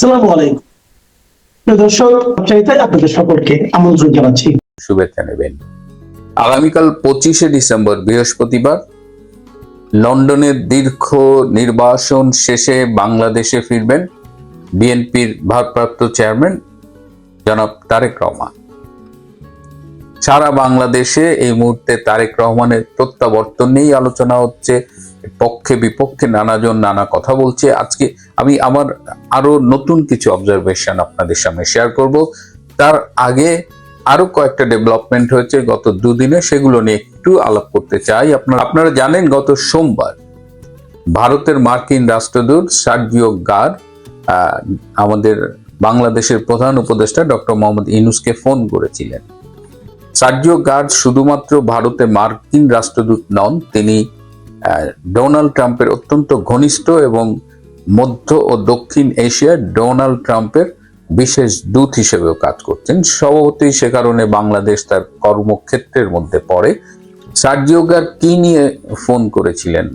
আসসালামু আলাইকুম প্রিয় দর্শক, চাইতে আপনাদের সকলকে আমন্ত্রণ জানাচ্ছি। শুভেচ্ছা নেবেন। আগামীকাল 25শে ডিসেম্বর বৃহস্পতিবার লন্ডনের দীর্ঘ নির্বাসন শেষে বাংলাদেশে ফিরবেন বিএনপির ভারপ্রাপ্ত চেয়ারম্যান জনাব তারেক রহমান। সারা বাংলাদেশে এই মুহূর্তে তারেক রহমানের প্রত্যাবর্তন নিয়েই আলোচনা হচ্ছে, পক্ষে বিপক্ষে নানাজন নানা কথা বলছে। আজকে আমি আমার আরো নতুন কিছু অবজারভেশন আপনাদের সামনে শেয়ার করব। তার আগে আরো কয়েকটা ডেভেলপমেন্ট হয়েছে গত দুদিনে, সেগুলো নিয়ে একটু আলাপ করতে চাই। আপনারা জানেন গত সোমবার ভারতের মার্কিন রাষ্ট্রদূত সার্জিও গার আমাদের বাংলাদেশের প্রধান উপদেষ্টা ডক্টর মোহাম্মদ ইউনূসকে ফোন করেছিলেন। সার্জিও গার শুধুমাত্র ভারতে মার্কিন রাষ্ট্রদূত নন, তিনি ডোনাল্ড ট্রাম্পের অত্যন্ত ঘনিষ্ঠ এবং মধ্য ও দক্ষিণ এশিয়ার ডোনাল্ড ট্রাম্পের বিশেষ দূত হিসেবেও কাজ করছেন। স্বভাবতই সে কারণে বাংলাদেশ তার কর্মক্ষেত্রের মধ্যে পড়ে। সার্জিও গার কি নিয়ে ফোন করেছিলেন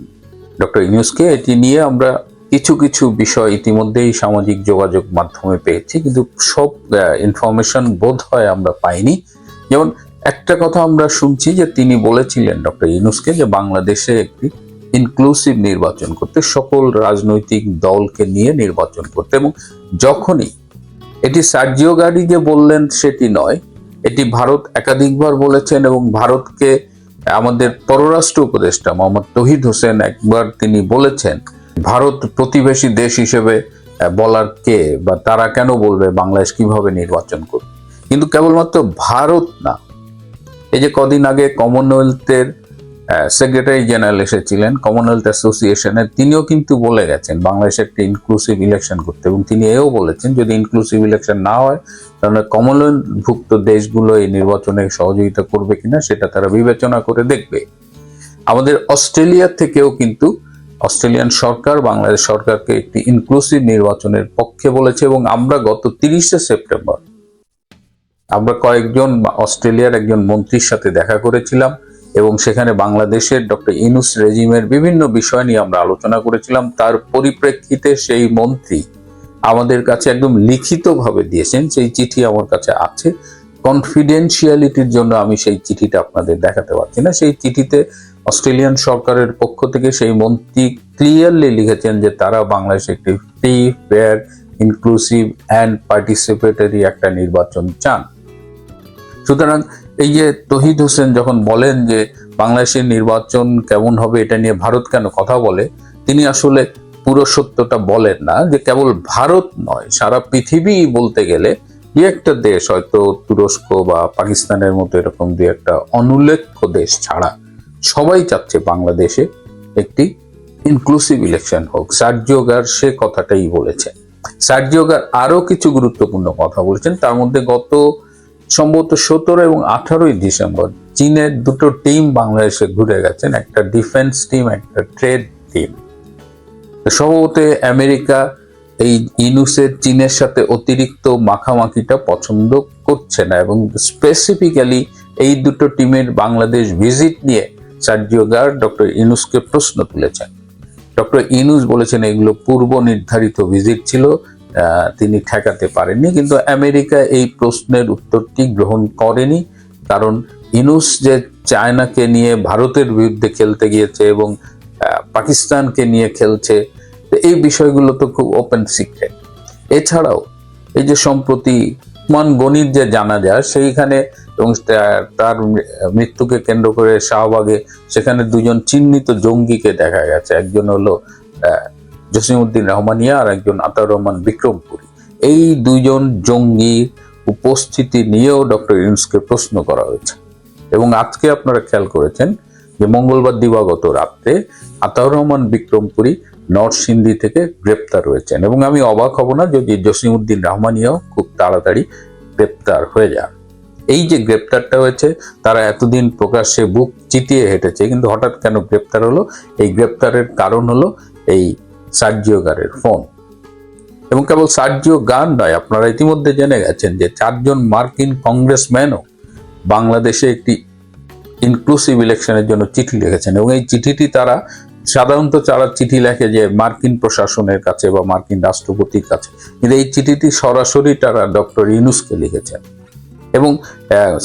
ডক্টর ইউনূসকে, এটি নিয়ে আমরা কিছু কিছু বিষয় ইতিমধ্যেই সামাজিক যোগাযোগ মাধ্যমে পেয়েছি, কিন্তু সব ইনফরমেশন বোধ হয় আমরা পাইনি। যেমন একটা কথা আমরা শুনছি যে তিনি বলেছিলেন ডক্টর ইউনূসকে যে বাংলাদেশে একটি ইনক্লুসিভ নির্বাচন করতে, সকল রাজনৈতিক দলকে নিয়ে নির্বাচন করতে। এবং যখনই এটি সার্জিও গারই যে বললেন সেটি নয়, এটি ভারত একাধিকবার বলেছেন এবং ভারতকে আমাদের পররাষ্ট্র উপদেষ্টা মোহাম্মদ তৌহিদ হোসেন একবার তিনি বলেছেন ভারত প্রতিবেশী দেশ হিসেবে বলার কে, বা তারা কেন বলবে বাংলাদেশ কিভাবে নির্বাচন করবে। কিন্তু কেবলমাত্র ভারত না, এই যে কদিন আগে কমনওয়েলথের সেক্রেটারি জেনারেল এসেছিলেন কমনওয়েলথ অ্যাসোসিয়েশনের, তিনিও কিন্তু বলে গেছেন বাংলাদেশে একটা ইনক্লুসিভ ইলেকশন করতে। এবং তিনি এও বলেছেন যদি ইনক্লুসিভ ইলেকশন না হয় তাহলে কমনওয়েলথভুক্ত দেশগুলো এই নির্বাচনে সহযোগিতা করবে কিনা সেটা তারা বিবেচনা করে দেখবে। আমাদের অস্ট্রেলিয়া থেকেও কিন্তু অস্ট্রেলিয়ান সরকার বাংলাদেশ সরকারকে একটি ইনক্লুসিভ নির্বাচনের পক্ষে বলেছে। এবং আমরা গত 30শে সেপ্টেম্বর আমরা কয়েকজন অস্ট্রেলিয়ার একজন মন্ত্রীর সাথে দেখা করেছিলাম এবং সেখানে বাংলাদেশের ডক্টর ইউনূস রেজিমের বিভিন্ন বিষয় নিয়ে আমরা আলোচনা করেছিলাম। তার পরিপ্রেক্ষিতে সেই মন্ত্রী আমাদের কাছে একদম লিখিতভাবে দিয়েছেন, সেই চিঠি আমার কাছে আছে। কনফিডেন্সিয়ালিটির জন্য আমি সেই চিঠিটা আপনাদের দেখাতে পারছি না। সেই চিঠিতে অস্ট্রেলিয়ান সরকারের পক্ষ থেকে সেই মন্ত্রী ক্লিয়ারলি লিখেছেন যে তারা বাংলাদেশে একটি free, fair, inclusive and participatory একটা নির্বাচন চান। সুতরাং এই যে তৌহিদ হোসেন যখন বলেন যে বাংলাদেশের নির্বাচন কেমন হবে এটা নিয়ে ভারত কেন কথা বলে, তিনি আসলে পুরো সত্যটা বলেন না। যে কেবল ভারত নয়, সারা পৃথিবী বলতে গেলে যে একটা দেশ, হয়তো তুরস্ক বা পাকিস্তানের মতো এরকম দু একটা অনুল্লেখ্য দেশ ছাড়া সবাই চাচ্ছে বাংলাদেশে একটি ইনক্লুসিভ ইলেকশন হোক। সার্জিও গার সে কথাটাই বলেছেন। সার্জিও গার আরো কিছু গুরুত্বপূর্ণ কথা বলেছেন, তার মধ্যে গত সম্ভবত 17 এবং 18ই ডিসেম্বর চীনের দুটো টিম বাংলাদেশে ঘুরে গেছেন, একটা ডিফেন্স টিম, একটা ট্রেড টিম। সম্ভবত আমেরিকা এই ইউনূসের চীনের সাথে অতিরিক্ত মাখামাখিটা পছন্দ করছে না এবং স্পেসিফিক্যালি এই দুটো টিমের বাংলাদেশ ভিজিট নিয়ে সার্জিও গার ডক্টর ইউনূসকে প্রশ্ন তুলেছেন। ডক্টর ইউনূস বলেছেন এগুলো পূর্ব নির্ধারিত ভিজিট ছিল, তিনি ঠেকাতে পারেননি। কিন্তু আমেরিকা এই প্রশ্নের উত্তরটি গ্রহণ করেনি, কারণ ইউনূস যে চায়নাকে নিয়ে ভারতের বিরুদ্ধে খেলতে গিয়েছে এবং পাকিস্তানকে নিয়ে খেলছে, এই বিষয়গুলো তো খুব ওপেন সিক্রেট। এছাড়াও এই যে সম্প্রতি উসমান গনির যে জানাজা সেইখানে এবং তার মৃত্যুকে কেন্দ্র করে শাহবাগে সেখানে দুজন চিহ্নিত জঙ্গিকে দেখা গেছে, একজন হলো জসিমউদ্দিন রহমানিয়া আর একজন আতাউর রহমান বিক্রমপুরী। এই দুইজন জঙ্গির উপস্থিতি নিয়েও ডক্টর ইউনূসকে প্রশ্ন করা হয়েছে। এবং আজকে আপনারা খেয়াল করেছেন যে মঙ্গলবার দিবাগত রাত্রে আতাউর রহমান বিক্রমপুরী নরসিংদী থেকে গ্রেপ্তার হয়েছেন। এবং আমি অবাক হব না যদি জসিমউদ্দিন রহমানিয়াও খুব তাড়াতাড়ি গ্রেপ্তার হয়ে যান। এই যে গ্রেপ্তারটা হয়েছে, তারা এতদিন প্রকাশ্যে বুক চিতিয়ে হেঁটেছে, কিন্তু হঠাৎ কেন গ্রেপ্তার হলো? এই গ্রেপ্তারের কারণ হলো এই সার্জিও গারের ফোন। এবং কেবল সার্জিও গার নয়, আপনারা ইতিমধ্যে জেনে গেছেন যে 4জন মার্কিন কংগ্রেসম্যানও বাংলাদেশে একটি ইনক্লুসিভ ইলেকশনের জন্য চিঠি লিখেছেন এবং এই চিঠিটি তারা সাধারণত যারা চিঠি লেখে যে মার্কিন প্রশাসনের কাছে বা মার্কিন রাষ্ট্রপতির কাছে, কিন্তু এই চিঠিটি সরাসরি তারা ডক্টর ইউনূসকে লিখেছেন। এবং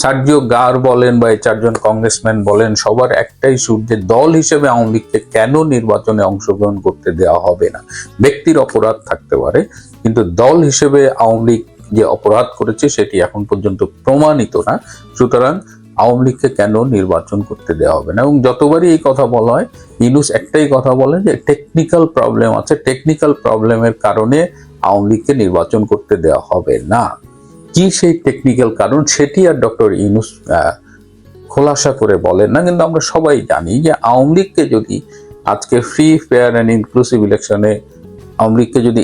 সার্জিও গার বলেন বা এই 4 জন কংগ্রেসম্যান বলেন, সবার একটাই সুর যে দল হিসেবে আওয়ামী লীগকে কেন নির্বাচনে অংশগ্রহণ করতে দেওয়া হবে না। ব্যক্তির অপরাধ থাকতে পারে, কিন্তু দল হিসেবে আওয়ামী লীগ যে অপরাধ করেছে সেটি এখন পর্যন্ত প্রমাণিত না, সুতরাং আওয়ামী লীগকে কেন নির্বাচন করতে দেওয়া হবে না। এবং যতবারই এই কথা বলা হয়, ইউনূস একটাই কথা বলেন যে টেকনিক্যাল প্রবলেম আছে, টেকনিক্যাল প্রবলেমের কারণে আওয়ামী লীগকে নির্বাচন করতে দেওয়া হবে না। কি সেই টেকনিক্যাল কারণ সেটি আর ডক্টর ইউনূস খোলাসা করে বলেন না, কিন্তু আমরা সবাই জানি যে আওয়ামী লীগকে যদি আজকে ফ্রি, ফেয়ার অ্যান্ড ইনক্লুসিভ ইলেকশনে আওয়ামী লীগকে যদি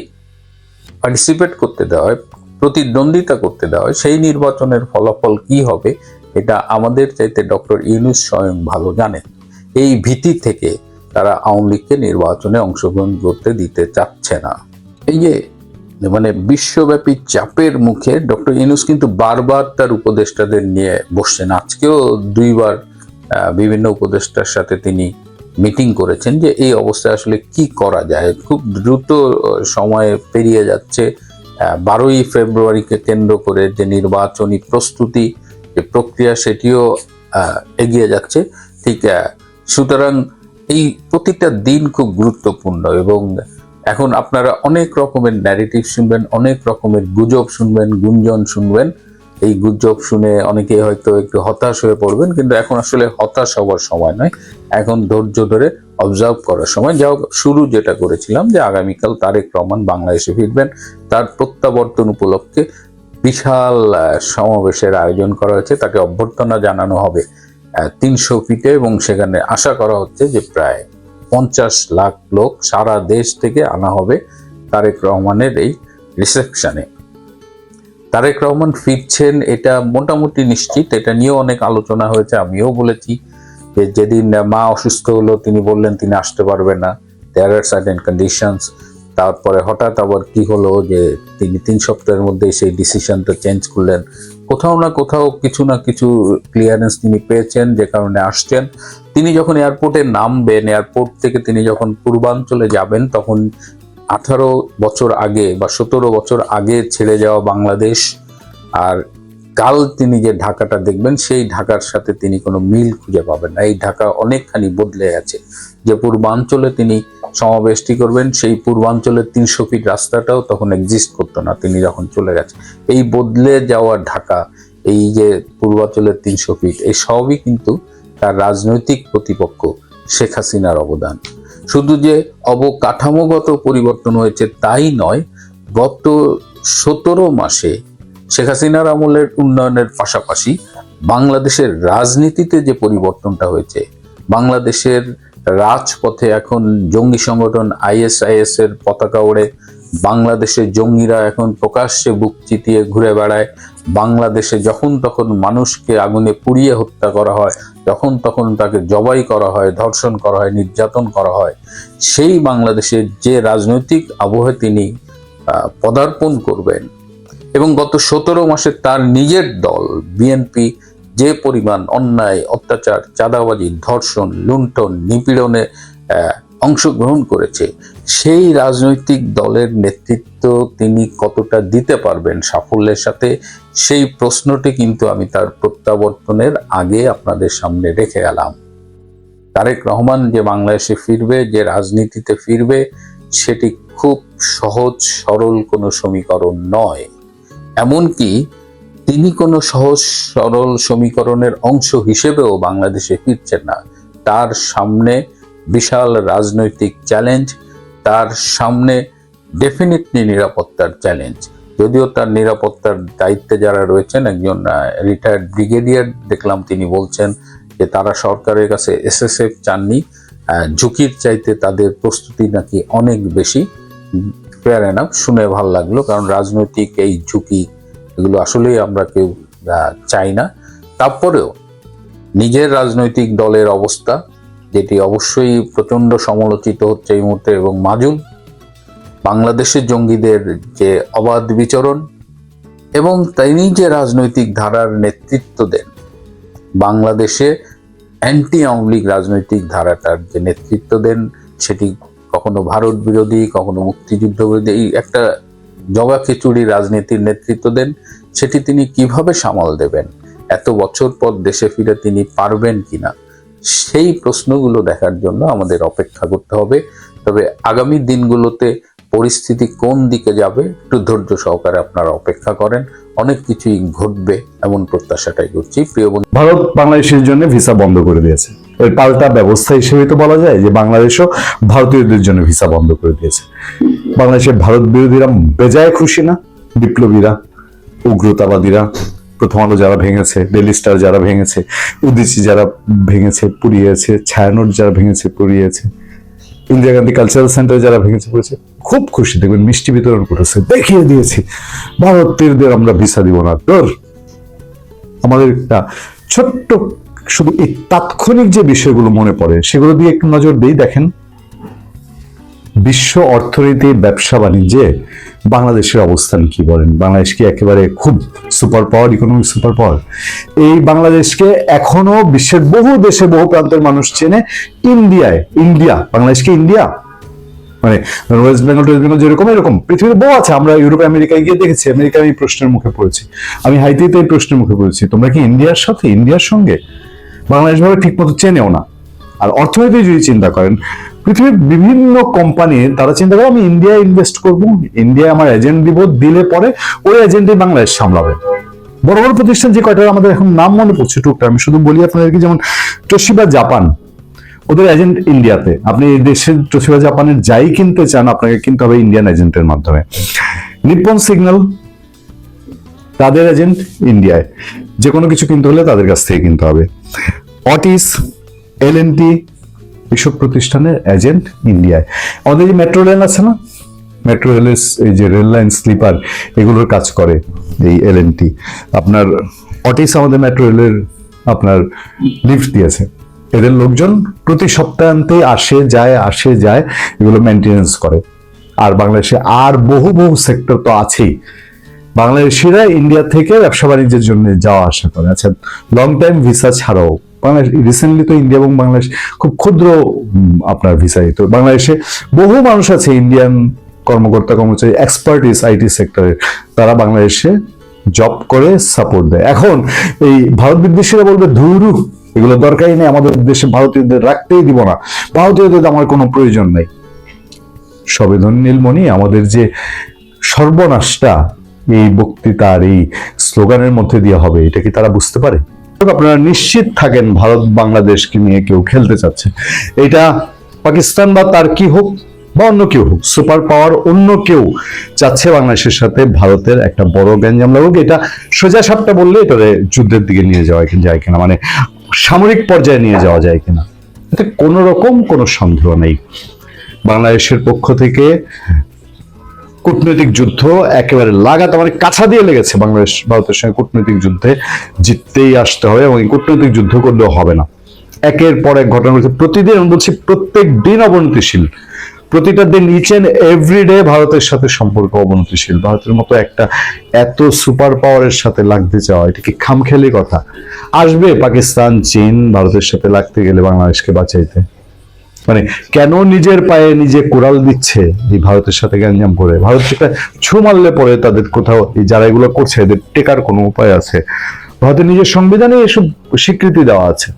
পার্টিসিপেট করতে দেওয়া হয়, প্রতিদ্বন্দ্বিতা করতে দেওয়া হয়, সেই নির্বাচনের ফলাফল কি হবে এটা আমাদের চাইতে ডক্টর ইউনূস স্বয়ং ভালো জানেন। এই ভীতি থেকে তারা আওয়ামী লীগকে নির্বাচনে অংশগ্রহণ করতে দিতে চাচ্ছে না। এই যে মানে বিশ্বব্যাপী চাপের মুখে ডক্টর ইউনূস কিন্তু বারবার তার উপদেষ্টাদের নিয়ে বসছেন। আজকেও 2 বার বিভিন্ন উপদেষ্টার সাথে তিনি মিটিং করেছেন যে এই অবস্থায় আসলে কি করা যায়। খুব দ্রুত সময় পেরিয়ে যাচ্ছে। 12ই ফেব্রুয়ারিকে কেন্দ্র করে যে নির্বাচনী প্রস্তুতি, যে প্রক্রিয়া, সেটিও এগিয়ে যাচ্ছে। ঠিক সুতরাং এই প্রতিটা দিন খুব গুরুত্বপূর্ণ। এবং এখন আপনারা অনেক রকমের ন্যারেটিভ শুনবেন, অনেক রকমের গুজব শুনবেন, গুঞ্জন শুনবেন। এই গুজব শুনে অনেকে হয়তো একটু হতাশ হয়ে পড়বেন, কিন্তু এখন আসলে হতাশ হওয়ার সময় নয়, এখন ধৈর্য ধরে অবজার্ভ করার সময়। যা শুরু যেটা করেছিলাম যে আগামীকাল তারেক রহমান বাংলাদেশে ফিরবেন, তার প্রত্যাবর্তন উপলক্ষে বিশাল সমাবেশের আয়োজন করা হয়েছে। তাকে অভ্যর্থনা জানানো হবে 300 ফিটে, এবং সেখানে আশা করা হচ্ছে যে প্রায় 50 লাখ লোক সারা দেশ থেকে আনা হবে তারেক রহমানের এই রিসেপশনে। তারেক রহমান ফিরছেন এটা মোটামুটি নিশ্চিত, এটা নিয়েও অনেক আলোচনা হয়েছে। আমিও বলেছি যে যেদিন মা অসুস্থ হলো তিনি বললেন তিনি আসতে পারবেন না, দেয়ার আর সার্টেন কন্ডিশনস। তারপরে হঠাৎ আবার কি হলো যে তিনি 3 সপ্তাহের মধ্যে সেই ডিসিশনটা চেঞ্জ করলেন। কোথাও না কোথাও কিছু না কিছু ক্লিয়ারেন্স তিনি পেয়েছেন, যে কারণে আসছেন। তিনি যখন এয়ারপোর্টে নামবেন, এয়ারপোর্ট থেকে তিনি যখন পূর্বাঞ্চলে যাবেন, তখন 18 বছর আগে বা 17 বছর আগে ছেড়ে যাওয়া বাংলাদেশ আর কাল তিনি যে ঢাকাটা দেখবেন, সেই ঢাকার সাথে তিনি কোনো মিল খুঁজে পাবেন না। এই ঢাকা অনেকখানি বদলে গেছে। যে পূর্বাঞ্চলে তিনি সমাবেশটি করবেন, সেই পূর্বাঞ্চলের 300 ফিট রাস্তাটাও তখন এক্সিস্ট করতো না তিনি যখন চলে গেছে। এই বদলে যাওয়া ঢাকা, এই যে পূর্বাঞ্চলের 300 ফিট, এই সবই কিন্তু তার রাজনৈতিক প্রতিপক্ষ শেখ হাসিনার অবদান। শুধু যে অবকাঠামোগত পরিবর্তন হয়েছে তাই নয়, গত 17 মাসে শেখ হাসিনার আমলের উন্নয়নের পাশাপাশি বাংলাদেশের রাজনীতিতে যে পরিবর্তনটা হয়েছে, বাংলাদেশের রাজপথে এখন জঙ্গি সংগঠন ISIS এর পতাকা ওড়ে, বাংলাদেশের জঙ্গিরা এখন প্রকাশ্যে বুক চিতিয়ে ঘুরে বেড়ায়, বাংলাদেশে যখন তখন মানুষকে আগুনে পুড়িয়ে হত্যা করা হয়, যখন তখন তাকে জবাই করা হয়, ধর্ষণ করা হয়, নির্যাতন করা হয়। সেই বাংলাদেশের যে রাজনৈতিক আবহে তিনি পদার্পণ করবেন, এবং গত 17 মাসে তার নিজের দল বিএনপি যে পরিমাণ অন্যায়, অত্যাচার, চাঁদাবাজি, ধর্ষণ, লুণ্ঠন, নিপীড়নে অংশগ্রহণ করেছে, সেই রাজনৈতিক দলের নেতৃত্ব তিনি কতটা দিতে পারবেন সাফল্যের সাথে, সেই প্রশ্নটি কিন্তু আমি তার প্রত্যাবর্তনের আগে আপনাদের সামনে রেখে গেলাম। তারেক রহমান যে বাংলাদেশে ফিরবে, যে রাজনীতিতে ফিরবে, সেটি খুব সহজ সরল কোনো সমীকরণ নয়। এমনকি তিনি কোনো সহজ সরল সমীকরণের অংশ হিসেবেও বাংলাদেশে ফিরছেন না। তার সামনে বিশাল রাজনৈতিক চ্যালেঞ্জ, তার সামনে ডেফিনেটলি নিরাপত্তার চ্যালেঞ্জ। যদিও তার নিরাপত্তার দায়িত্বে যারা রয়েছেন, একজন রিটায়ার্ড ব্রিগেডিয়ার দেখলাম তিনি বলছেন যে তারা সরকারের কাছে SSF চাননি, ঝুঁকির চাইতে তাদের প্রস্তুতি নাকি অনেক বেশি। ফেয়ার এনাফ, শুনে ভালো লাগলো, কারণ রাজনৈতিক এই ঝুঁকি এগুলো আসলেই আমরা কেউ চাই না। তারপরেও নিজের রাজনৈতিক দলের অবস্থা, যেটি অবশ্যই প্রচন্ড সমালোচিত হচ্ছে এই মুহূর্তে, এবং মাজুল বাংলাদেশের জঙ্গিদের যে অবাধ বিচরণ, এবং তিনি যে রাজনৈতিক ধারার নেতৃত্ব দেন, বাংলাদেশে অ্যান্টি আওয়ামী লীগ রাজনৈতিক ধারাটার যে নেতৃত্ব দেন, সেটি কখনো ভারত বিরোধী, কখনো মুক্তিযুদ্ধ বিরোধী, এই একটা জগা খিচুড়ি রাজনীতির নেতৃত্ব দেন, সেটি তিনি কিভাবে সামাল দেবেন, এত বছর পর দেশে ফিরে তিনি পারবেন কিনা, সেই প্রশ্নগুলো দেখার জন্য আমাদের অপেক্ষা করতে হবে। তবে আগামী দিনগুলোতে পরিস্থিতি কোন দিকে যাবে একটু ধৈর্য সহকারে আপনারা অপেক্ষা করেন, অনেক কিছুই ঘটবে এমন প্রত্যাশাটাই করছি। প্রিয় বন্ধু, ভারত বাংলাদেশের জন্য ভিসা বন্ধ করে দিয়েছে। এর পাল্টা ব্যবস্থা হিসেবে তো বলা যায় যে বাংলাদেশও ভারতীয়দের জন্য ভিসা বন্ধ করে দিয়েছে। বাংলাদেশের ভারত বিরোধীরা বেজায় খুশি না, বিপ্লবীরা, উগ্রতাবাদীরা, প্রথম আলো যারা ভেঙেছে, ডেইলি স্টার যারা ভেঙেছে, উদীচী যারা ভেঙেছে পুড়িয়েছে, ছায়ানট যারা ভেঙেছে পুড়িয়েছে, ইন্দিরা গান্ধী কালচারাল সেন্টার যারা ভেঙেছে পড়েছে, খুব খুশি। দেখবেন মিষ্টি বিতরণ করেছে, দেখিয়ে দিয়েছি ভারতীয়দের আমরা ভিসা দিব না। তোর আমাদের একটা ছোট্ট শুধু এই তাৎক্ষণিক যে বিষয়গুলো মনে পড়ে সেগুলো দিয়ে একটু নজর দিই। দেখেন, বিশ্ব অর্থনীতি, ব্যবসা বাণিজ্যে বাংলাদেশের অবস্থান কি বলেন? বাংলাদেশ কি একেবারে খুব super power, economic super power? এই বাংলাদেশকে এখনো বিশ্বের বহু দেশে, বহু প্রান্তের মানুষ চেনে ইন্ডিয়া। বাংলাদেশকে ইন্ডিয়া মানে ওয়েস্ট বেঙ্গল যেরকম এরকম পৃথিবীর বহু আছে। আমরা ইউরোপ আমেরিকায় গিয়ে দেখেছি, আমেরিকায় এই প্রশ্নের মুখে পড়েছি, আমি হাইতিতে এই প্রশ্নের মুখে পড়েছি, তোমরা কি ইন্ডিয়ার সঙ্গে? বাংলাদেশ ভাবে ঠিক মতো চেনেও না। আর অর্থনীতি যদি চিন্তা করেন, পৃথিবীর বিভিন্ন কোম্পানি তারা চিন্তা করে আমি ইন্ডিয়ায় ইনভেস্ট করবো, ইন্ডিয়ায় আমার এজেন্ট দিব, দিলে পরে ওই এজেন্টই বাংলাদেশ সামলাবে। বড় বড় প্রতিষ্ঠান যে কয়টা আমাদের এখন নাম মনে পড়ছে টুকটা, আমি শুধু বলি আপনাদেরকে, যেমন তোশিবা জাপান, ওদের এজেন্ট ইন্ডিয়াতে। আপনি এই দেশের তোশিবা জাপানের যাই কিনতে চান আপনাকে কিনতে হবে ইন্ডিয়ান এজেন্টের মাধ্যমে। নিপ্পন সিগন্যাল, তাদের এজেন্ট ইন্ডিয়ায়, যে কোনো কিছু কিনতে হলে তাদের কাছ থেকে কিনতে হবে। অটিস, এলএনটি, এইসব প্রতিষ্ঠানের এজেন্ট ইন্ডিয়ায়। আমাদের যে মেট্রো রেল আছে না, মেট্রো রেলের এই যে রেল লাইন স্লিপার, এগুলোর কাজ করে এই এলএনটি। আপনার অটিস আমাদের মেট্রো রেলের আপনার লিফট দিয়েছে। এদের লোকজন প্রতি সপ্তাহান্তে আসে যায়, এগুলো মেনটেনেন্স করে। আর বাংলাদেশে আর বহু সেক্টর তো আছেই। বাংলাদেশিরা ইন্ডিয়া থেকে ব্যবসা বাণিজ্যের জন্য যাওয়া আসা করে। আচ্ছা, লং টাইম ভিসা ছাড়াও বাংলাদেশ রিসেন্টলি তো ইন্ডিয়া এবং বাংলাদেশ খুব ক্ষুদ্র আপনার ভিসা দিত। বাংলাদেশে বহু মানুষ আছে ইন্ডিয়ান কর্মকর্তা কর্মচারী, এক্সপার্টিস আইটি সেক্টরের, তারা বাংলাদেশে জব করে সাপোর্ট দেয়। এখন এই ভারত বিদ্বেষীরা বলবে ধুরু, এগুলো দরকারই নেই, আমাদের দেশে ভারতীয়দের রাখতেই দিব না, ভারতীয়দের আমার কোনো প্রয়োজন নেই। সবেদন নীলমণি, আমাদের যে সর্বনাশটা এই বক্তৃতার এই স্লোগানের মধ্যে দিয়ে হবে, এটা কি তারা বুঝতে পারে? আপনারা নিশ্চিত থাকেন ভারত বাংলাদেশকে নিয়ে কেউ খেলতে চাচ্ছে। এটা পাকিস্তান বা তার কি হোক বা অন্য কেউ হোক, সুপার পাওয়ার অন্য কেউ চাচ্ছে বাংলাদেশের সাথে ভারতের একটা বড় গ্যাঞ্জাম লাগুক। এটা সোজা সাপটা বললে এটারে যুদ্ধের দিকে নিয়ে যাওয়া যায় কিনা, মানে সামরিক পর্যায়ে নিয়ে যাওয়া যায় কিনা, এতে কোনো রকম কোনো সন্দেহ নেই। বাংলাদেশের পক্ষ থেকে কূটনৈতিক যুদ্ধ একেবারে লাগাতার মানে কাছা দিয়ে লেগেছে। বাংলাদেশ ভারতের সঙ্গে কূটনৈতিক যুদ্ধে জিততেই আসতে হবে, এবং কূটনৈতিক যুদ্ধ করলেও হবে না। একের পর এক ঘটনা ঘটছে প্রতিদিন, আমি বলছি প্রত্যেক দিন অবনতিশীল, প্রতিটা দিন ইচ এন্ড এভরিডে ভারতের সাথে সম্পর্ক অবনতিশীল। ভারতের মতো একটা এত সুপার পাওয়ারের সাথে লাগতে চাওয়া, এটা কি খামখেয়ালি কথা? আসবে পাকিস্তান, চীন ভারতের সাথে লাগতে গেলে বাংলাদেশকে বাঁচাইতে। মানে কেন নিজের পায়ে নিজে কোরাল দিচ্ছে এই ভারতের সাথে গ্যাঞ্জাম করে? ভারত থেকে ছু মারলে পরে তাদের কোথাও এই যারা এগুলো করছে এদের টেকার কোনো উপায় আছে? ভারতের নিজের সংবিধানে এসব স্বীকৃতি দেওয়া আছে।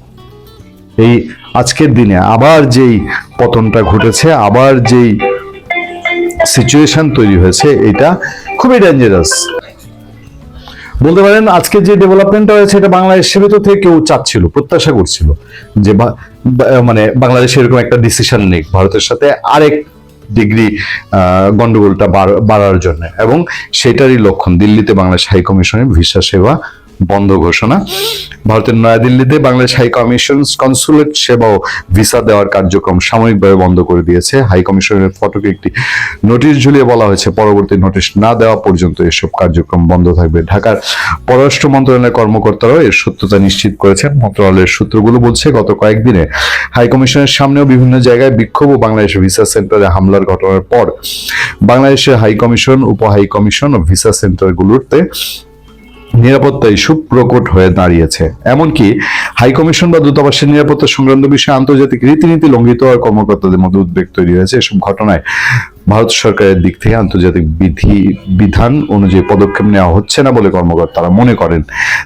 এই আজকের দিনে আবার যেই পতনটা ঘটেছে, আবার যেই সিচুয়েশন তৈরি হয়েছে, এটা খুবই ডেঞ্জারাস বলতে পারেন। আজকে যে ডেভেলপমেন্টটা হয়েছে এটা বাংলাদেশের ভেতর থেকে কেউ চাচ্ছিল, প্রত্যাশা করছিল যে মানে বাংলাদেশ এরকম একটা ডিসিশন নেই ভারতের সাথে আরেক ডিগ্রি গন্ডগোলটা বাড়ার জন্য, এবং সেটারই লক্ষণ দিল্লিতে বাংলাদেশ হাই কমিশনের ভিসা সেবা বন্ধ ঘোষণা। ভারতের নয়াদিল্লিতে বাংলাদেশ হাই কমিশন কনসুলেট সেবা ও ভিসা দেওয়ার কার্যক্রম সাময়িকভাবে বন্ধ করে দিয়েছে। হাই কমিশনের ফটকে একটি নোটিশ ঝুলিয়ে বলা হয়েছে পরবর্তী নোটিশ না দেওয়া পর্যন্ত এসব কার্যক্রম বন্ধ থাকবে। ঢাকার পররাষ্ট্র মন্ত্রণালয়ের কর্মকর্তারাও এর সত্যতা নিশ্চিত করেছেন। মন্ত্রণালয়ের সূত্রগুলো বলছে গত কয়েকদিনে হাই কমিশনের সামনেও বিভিন্ন জায়গায় বিক্ষোভ ও বাংলাদেশ ভিসা সেন্টারে হামলার ঘটনার পর বাংলাদেশের হাই কমিশন, উপ হাই কমিশন ও ভিসা সেন্টারগুলোতে নিরাপত্তা ইস্যু প্রকট হয়ে দাঁড়িয়েছে। এমনকি হাই কমিশন বা দূতাবাসের নিরাপত্তা সংক্রান্ত বিষয়ে আন্তর্জাতিক রীতিনীতি লঙ্ঘিত হওয়ার কর্মকর্তাদের মধ্যে উদ্বেগ তৈরি হয়েছে। এসব ঘটনায় ভারত সরকারের দিক থেকে আন্তর্জাতিক বিধান অনুযায়ী পদক্ষেপ নেওয়া হচ্ছে না বলে কর্মকর্তারা মনে করেন।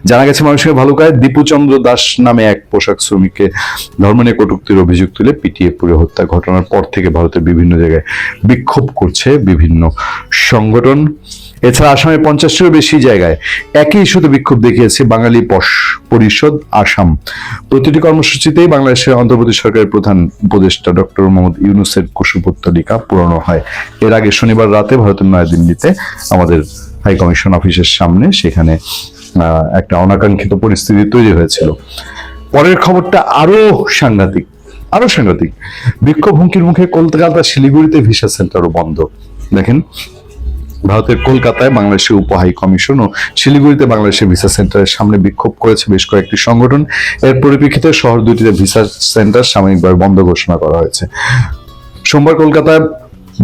জানা গেছে ময়মনসিংহের ভালুকায় দীপুচন্দ্র দাস নামে এক পোশাক শ্রমিককে ধর্ম নিয়ে কটূক্তির অভিযোগ তুলে পিটিয়ে পুড়ে হত্যা ঘটনার পর থেকে ভারতের বিভিন্ন জায়গায় বিক্ষোভ করছে বিভিন্ন সংগঠন। এছাড়া আসামের 50টিরও বেশি জায়গায় একই ইস্যুতে বিক্ষোভ দেখিয়েছে বাঙালি পরিষদ আসাম। প্রতিটি কর্মসূচিতেই বাংলাদেশের অন্তর্বর্তী সরকারের প্রধান উপদেষ্টা ডক্টর মোহাম্মদ ইউনূসের কুশপুত্তলিকা পূরণ হয়। এর আগে শনিবার রাতে ভারতের নয়াদিল্লিতে আমাদের হাই কমিশন অফিসের সামনে সেখানে একটা অনাকাঙ্ক্ষিত পরিস্থিতি তৈরি হয়েছিল। পরের খবরটা আরো সাংঘাতিক। বিক্ষোভ হুমকির মুখে কলকাতা শিলিগুড়িতে ভিসা সেন্টারও বন্ধ। দেখেন, ভারতের কলকাতায় বাংলাদেশের উপ হাই কমিশন ও শিলিগুড়িতে বাংলাদেশের ভিসা সেন্টারের সামনে বিক্ষোভ করেছে বেশ কয়েকটি সংগঠন। এর পরিপ্রেক্ষিতে শহর দুটিতে ভিসা সেন্টার সাময়িকভাবে বন্ধ ঘোষণা করা হয়েছে। সোমবার কলকাতায়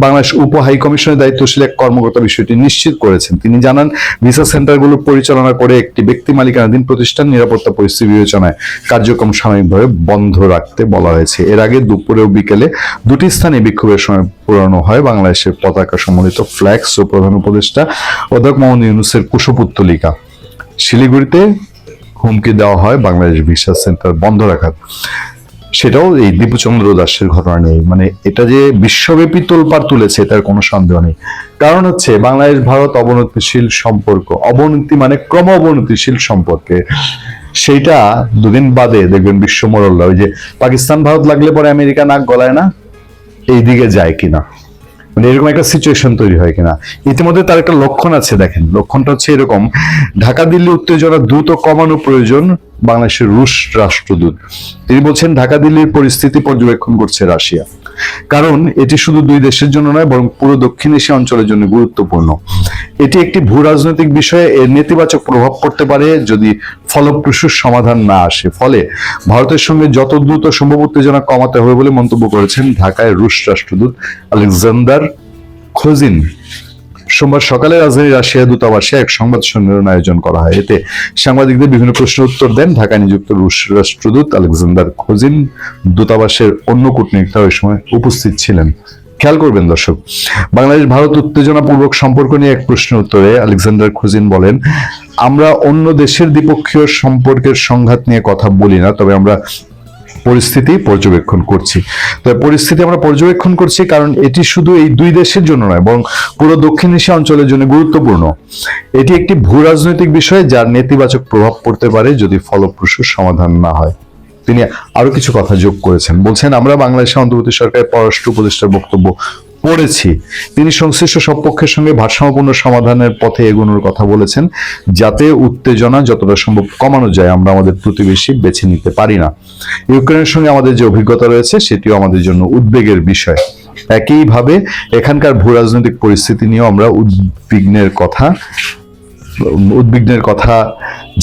বাংলাদেশ উপ হাই কমিশনের দায়িত্বশীল এক কর্মকর্তা বিষয়টি নিশ্চিত করেছেন। তিনি জানান, ভিসা সেন্টারগুলো পরিচালনা করে একটি ব্যক্তি মালিকানাধীন প্রতিষ্ঠান। নিরাপত্তা পরিস্থিতি বিবেচনায় কার্যক্রম সাময়িকভাবে বন্ধ রাখতে বলা হয়েছে। এর আগে দুপুরে ও বিকেলে দুটি স্থানে বিক্ষোভের সময় পুরানো হয় বাংলাদেশের পতাকা সম্বলিত ফ্ল্যাক্স ও প্রধান উপদেষ্টা অধ্যাপক মোহাম্মদ ইউনূসের কুশপুত্তলিকা। শিলিগুড়িতে হুমকি দেওয়া হয় বাংলাদেশ ভিসা সেন্টার বন্ধ রাখার। সেটাও এই দীপুচন্দ্র দাসের ঘটনা নেই। মানে এটা যে বিশ্বব্যাপী তোলপাড় তুলেছে তার কোনো সন্দেহ নেই। কারণ হচ্ছে বাংলাদেশ ভারত অবনতিশীল সম্পর্ক, অবনতি মানে ক্রম অবনতিশীল সম্পর্কে, সেইটা দুদিন বাদে দেখবেন বিশ্ব মোড়ল্লা ওই যে পাকিস্তান ভারত লাগলে পরে আমেরিকা নাক গলায় না, এই দিকে যায় কিনা, মানে এরকম একটা সিচুয়েশন তৈরি হয় কিনা। ইতিমধ্যে তার একটা লক্ষণ আছে। দেখেন, লক্ষণটা হচ্ছে এরকম: ঢাকা দিল্লি উত্তেজনা দ্রুত কমানো প্রয়োজন বাংলাদেশের রুশ রাষ্ট্রদূত। তিনি বলছেন, ঢাকা দিল্লির পরিস্থিতি পর্যবেক্ষণ করছে রাশিয়া, কারণ এটি শুধু দুই দেশের জন্য নয় বরং পুরো দক্ষিণ এশিয়া অঞ্চলের জন্য গুরুত্বপূর্ণ। এটি একটি ভূ রাজনৈতিক বিষয়ে এর নেতিবাচক প্রভাব পড়তে পারে যদি ফলপ্রসূ সমাধান না আসে। ফলে ভারতের সঙ্গে যত দ্রুত সম্ভব উত্তেজনা কমাতে হবে বলে মন্তব্য করেছেন ঢাকায় রুশ রাষ্ট্রদূত আলেকজান্ডার খোজিন। সোমবার সকালে রাজধানী রাশিয়া দূতাবাসে এক সংবাদ সম্মেলন আয়োজন করা হয়। এতে সাংবাদিকদের বিভিন্ন প্রশ্নের উত্তর দেন ঢাকায় নিযুক্ত রুশ রাষ্ট্রদূত আলেকজান্ডার খোজিন। দূতাবাসের অন্য কূটনীতিকরা ওই সময় উপস্থিত ছিলেন। খেয়াল করবেন দর্শক, বাংলাদেশ ভারত উত্তেজনাপূর্বক সম্পর্ক নিয়ে এক প্রশ্নের উত্তরে আলেকজান্ডার খোজিন বলেন, আমরা অন্য দেশের দ্বিপক্ষীয় সম্পর্কের সংঘাত নিয়ে কথা বলি না, তবে আমরা পরিস্থিতি পর্যবেক্ষণ করছি। তবে পরিস্থিতি আমরা পর্যবেক্ষণ করছি কারণ এটি শুধু এই দুই দেশের জন্য নয় বরং পুরো দক্ষিণ এশিয়া অঞ্চলের জন্য গুরুত্বপূর্ণ। এটি একটি ভূ রাজনৈতিক বিষয় যার নেতিবাচক প্রভাব পড়তে পারে যদি ফলপ্রসূ সমাধান না হয়। তিনি আরো কিছু কথা যোগ করেছেন, বলছেন, আমরা বাংলাদেশের অন্তর্বর্তী সরকারের পররাষ্ট্র উপদেষ্টার বক্তব্য পড়েছি। তিনি সংশ্লিষ্ট সব পক্ষের সঙ্গে ভারসাম্যপূর্ণ সমাধানের পথে এগোনোর কথা বলেছেন, যাতে উত্তেজনা যতটা সম্ভব কমানো যায়। আমরা আমাদের প্রতিবেশী বেছে নিতে পারি না। ইউক্রেনের সঙ্গে আমাদের যে অভিজ্ঞতা রয়েছে সেটিও আমাদের জন্য উদ্বেগের বিষয়। একইভাবে এখানকার ভূ রাজনৈতিক পরিস্থিতি নিয়েও আমরা উদ্বিগ্নের কথা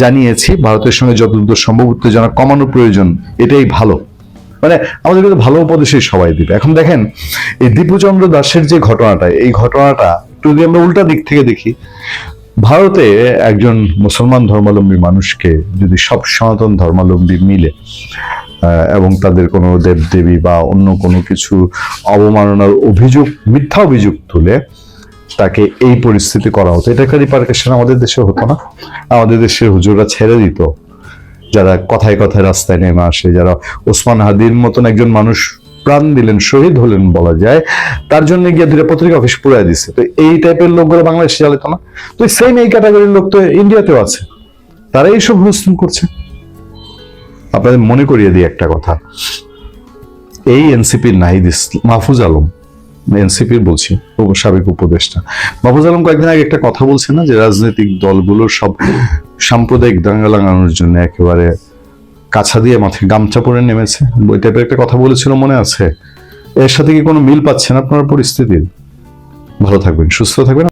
জানিয়েছি। ভারতের সঙ্গে যত দ্রুত সম্ভব উত্তেজনা কমানো প্রয়োজন, এটাই ভালো। মানে আমাদের কিন্তু ভালো উপদেশই সবাই দিবে। এখন দেখেন, এই দীপুচন্দ্র দাসের যে ঘটনাটা, এই ঘটনাটা একটু যদি আমরা উল্টা দিক থেকে দেখি, ভারতে একজন মুসলমান ধর্মাবলম্বী মানুষকে যদি সব সনাতন ধর্মাবলম্বী মিলে এবং তাদের কোনো দেবদেবী বা অন্য কোনো কিছু অবমাননার অভিযোগ, মিথ্যা অভিযোগ তুলে তাকে এই পরিস্থিতি করা হতো, এটা একটা রিপারকেশন আমাদের দেশে হতো না? আমাদের দেশের হুজুররা ছেড়ে দিত, যারা কথায় কথায় রাস্তায় নেমে আসে, যারা ওসমান হাদির মতন একজন মানুষ প্রাণ দিলেন, শহীদ হলেন বলা যায়, তার জন্য গিয়ে দুটো পত্রিকা অফিস পুরাই দিচ্ছে। তো এই টাইপের লোকগুলো বাংলাদেশে চালিত না? তো সেম এই ক্যাটাগরির লোক তো ইন্ডিয়াতেও আছে, তারা এইসব হুলস্থুল করছে। আপনাদের মনে করিয়ে দিই একটা কথা, এই এনসিপির নাহিদ মাহফুজ আলম, এনসিপির বলছি, সাবেক উপদেষ্টা মাহফুজ আলম কয়েকদিন আগে একটা কথা বলছে না, যে রাজনৈতিক দলগুলোর সব সাম্প্রদায়িক দাঙ্গা লাগানোর জন্য একেবারে কাছা দিয়ে মাথায় গামছা পরে নেমেছে, ওই টাইপের একটা কথা বলেছিল, মনে আছে? এর সাথে কি কোনো মিল পাচ্ছেন আপনার পরিস্থিতির? ভালো থাকবেন, সুস্থ থাকবেন।